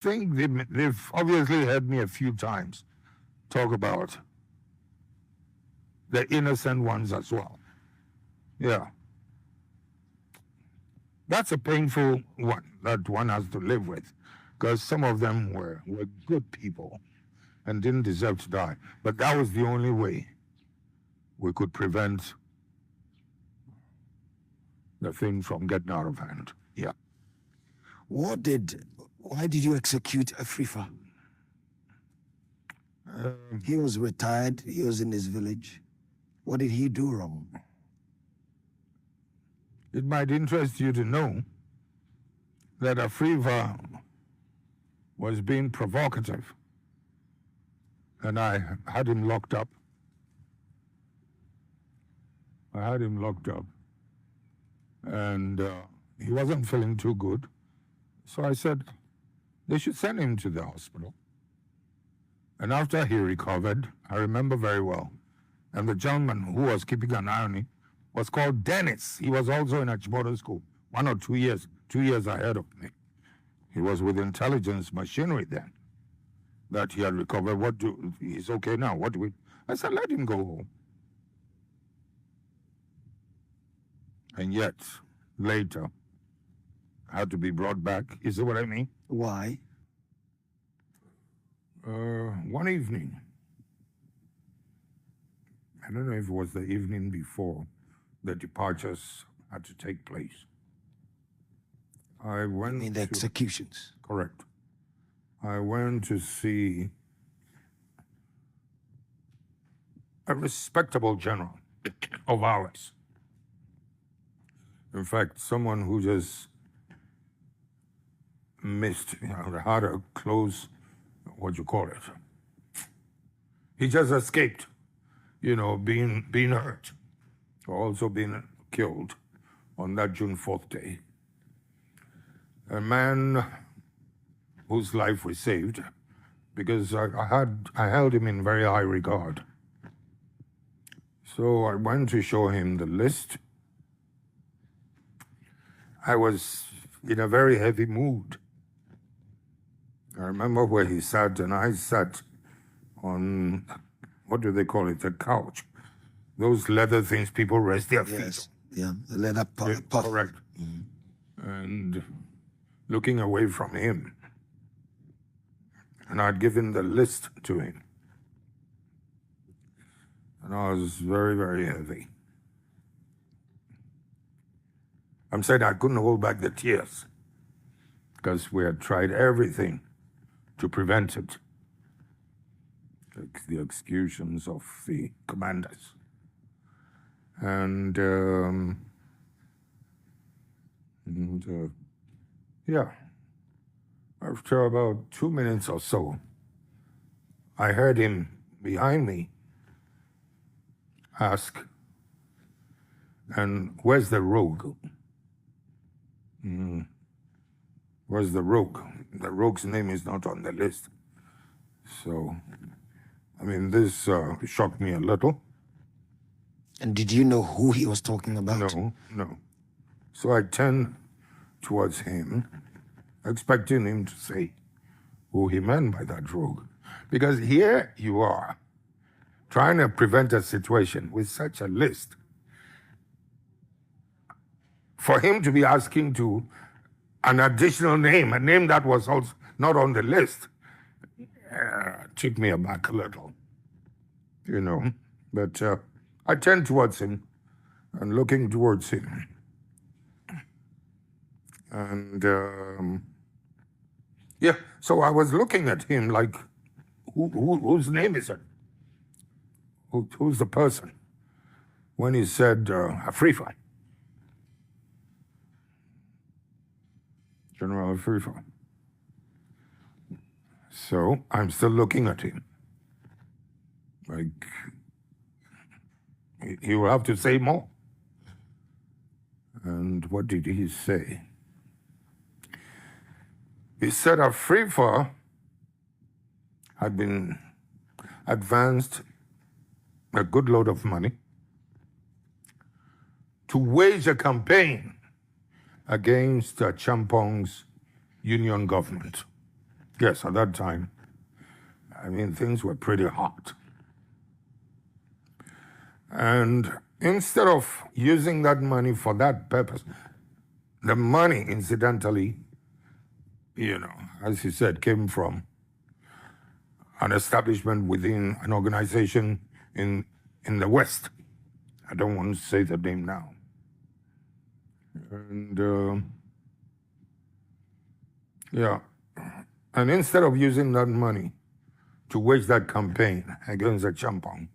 think they've obviously heard me a few times talk about the innocent ones as well. Yeah. That's a painful one that one has to live with, because some of them were good people and didn't deserve to die. But that was the only way we could prevent the thing from getting out of hand. Yeah. Why did you execute Afrifa? He was retired. He was in his village. What did he do wrong? It might interest you to know that Afrifa was being provocative, and I had him locked up. And he wasn't feeling too good. So I said they should send him to the hospital. And after he recovered, I remember very well, and the gentleman who was keeping an eye on him was called Dennis. He was also in Achimota School, 1 or 2 years ahead of me. He was with intelligence machinery then, that he had recovered. He's okay now. What do we? I said, let him go home. And yet, later, had to be brought back. You see what I mean? Why? One evening, I don't know if it was the evening before the departures had to take place. I went in the executions. Correct. I went to see a respectable general of ours. In fact, someone who just missed, had a close, he just escaped, being hurt, or also being killed on that June 4th day. A man whose life was saved because I held him in very high regard. So I went to show him the list. I was in a very heavy mood. I remember where he sat, and I sat on, what do they call it, a couch. Those leather things people rest their feet on. Yes, yeah, the leather puff. Correct. Mm-hmm. And looking away from him. And I'd given the list to him. And I was very, very heavy. I'm saying I couldn't hold back the tears because we had tried everything to prevent it. The executions of the commanders. And after about 2 minutes or so, I heard him behind me ask, and where's the rogue? Where's the rogue? The rogue's name is not on the list. So, this shocked me a little. And did you know who he was talking about? No. So I turned towards him, expecting him to say who he meant by that rogue. Because here you are, trying to prevent a situation with such a list. For him to be asking to an additional name, a name that was also not on the list, took me aback a little, But I turned towards him and looking towards him. And, so I was looking at him like, whose name is it? Who's the person? When he said, Afrifa. General Afrifa. So I'm still looking at him. Like, he will have to say more. And what did he say? He said Afrifa had been advanced a good load of money to wage a campaign against Champong's union government. Yes, at that time, I mean, things were pretty hot. And instead of using that money for that purpose, the money, incidentally, as he said, came from an establishment within an organization in the West. I don't want to say the name now. And and instead of using that money to wage that campaign against the Champong,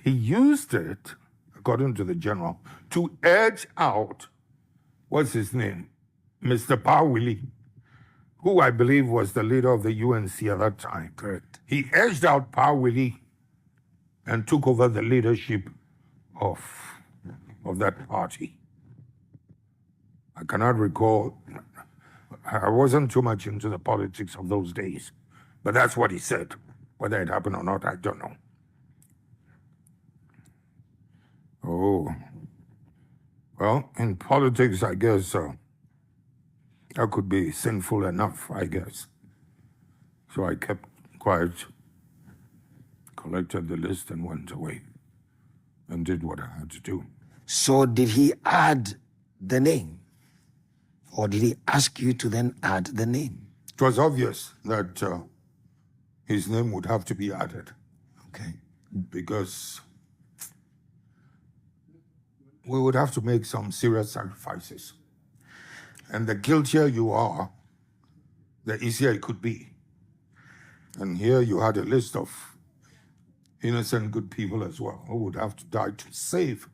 he used it, according to the general, to edge out, what's his name, Mr. Powilly, who I believe was the leader of the UNC at that time. Correct. He edged out Powilly and took over the leadership of that party. I cannot recall. I wasn't too much into the politics of those days, but that's what he said. Whether it happened or not, I don't know. Oh, well, in politics, I guess that could be sinful enough, I guess. So I kept quiet, collected the list, and went away and did what I had to do. So did he add the name? Or did he ask you to then add the name? It was obvious that his name would have to be added. Okay. Because we would have to make some serious sacrifices. And the guiltier you are, the easier it could be. And here you had a list of innocent good people as well who would have to die to save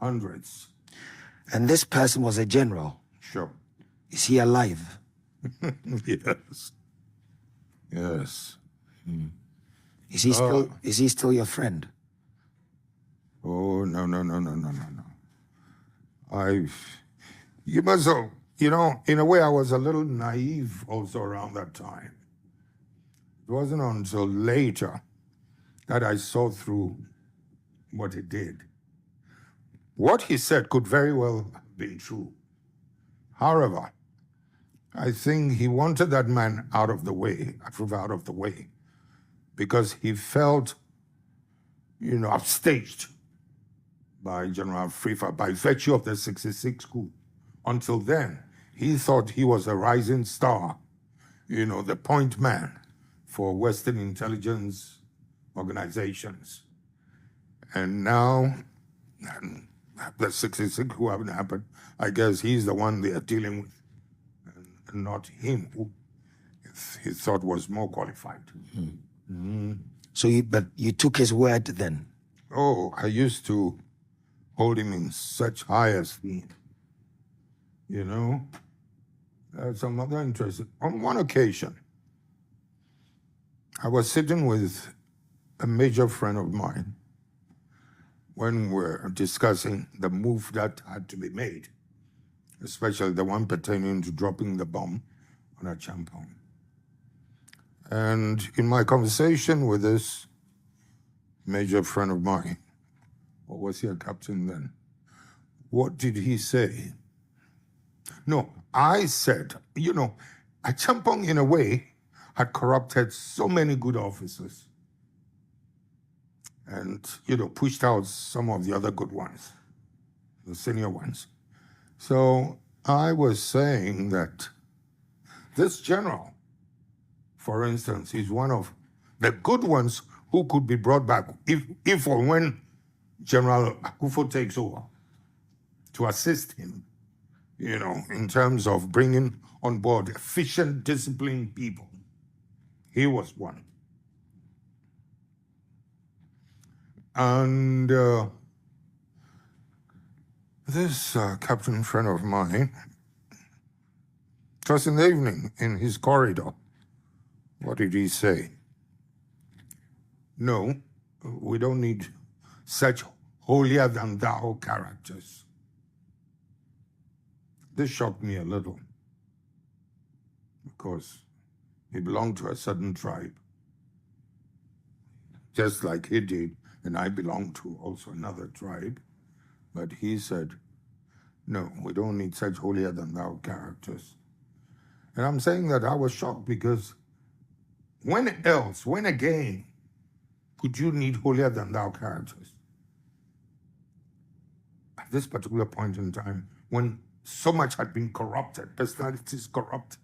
hundreds. And this person was a general. Sure. Is he alive? Yes. Yes. Is he still your friend? Oh, no. You must have, in a way, I was a little naive also around that time. It wasn't until later that I saw through what he did. What he said could very well have been true. However, I think he wanted that man out of the way, because he felt, upstaged by General Frifa by virtue of the 66 coup. Until then, he thought he was a rising star, the point man for Western intelligence organizations. And now, the 66 coup haven't happened. I guess he's the one they are dealing with, and not him, who he thought was more qualified. So you took his word then? Oh, I used to hold him in such high esteem. Some other interest. On one occasion, I was sitting with a major friend of mine when we were discussing the move that had to be made, especially the one pertaining to dropping the bomb on a Champong. And in my conversation with this major friend of mine, or was he a captain then? What did he say? No, I said, a Champong in a way had corrupted so many good officers and, pushed out some of the other good ones, the senior ones. So I was saying that this general, for instance, is one of the good ones who could be brought back if or when General Akufo takes over, to assist him, in terms of bringing on board efficient, disciplined people. He was one. And this captain friend of mine, it was in the evening in his corridor. What did he say? No, we don't need such holier-than-thou characters. This shocked me a little, because he belonged to a certain tribe, just like he did, and I belong to also another tribe. But he said, no, we don't need such holier-than-thou characters. And I'm saying that I was shocked because When else, when again, could you need holier than thou characters? At this particular point in time, when so much had been corrupted, personalities corrupted.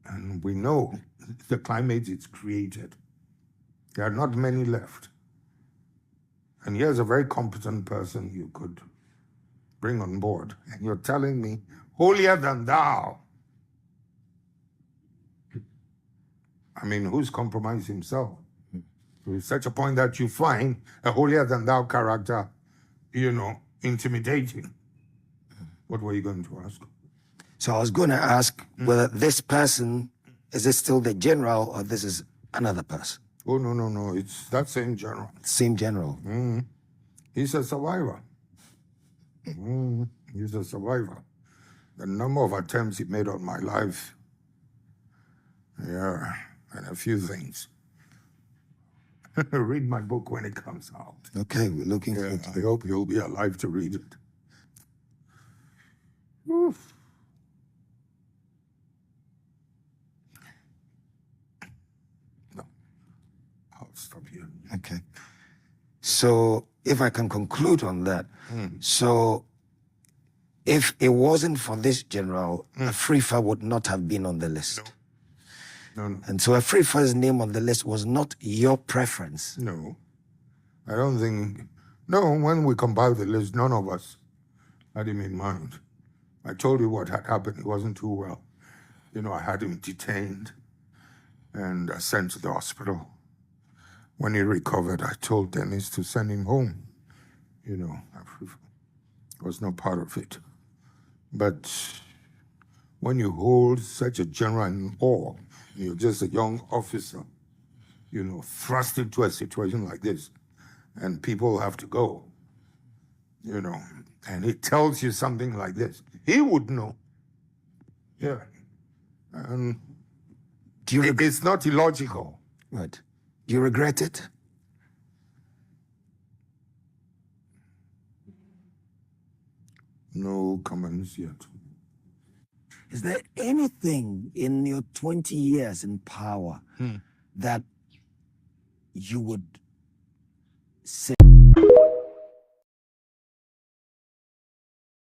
And we know the climate it's created. There are not many left. And here's a very competent person you could bring on board. And you're telling me, holier than thou. I mean, who's compromised himself? To such a point that you find a holier than thou character, intimidating. What were you going to ask? So I was going to ask whether this person, is it still the general or this is another person? Oh, no. It's that same general. Same general. He's a survivor. He's a survivor. The number of attempts he made on my life, and a few things. Read my book when it comes out. Okay, we're looking forward to it. I hope you'll be alive to read it. Oof. No, I'll stop here. Okay. So if I can conclude on that, so if it wasn't for this general, Afrifa would not have been on the list. No. And so Afrifa's name on the list was not your preference. No. I don't think... No, when we compiled the list, none of us had him in mind. I told you what had happened. It wasn't too well. I had him detained and sent to the hospital. When he recovered, I told Dennis to send him home. Afrifa was not part of it. But when you hold such a general in awe, you're just a young officer, thrust into a situation like this, and people have to go, and he tells you something like this, he would know. Yeah. And it's not illogical. Right. Do you regret it? No comments yet. Is there anything in your 20 years in power that you would say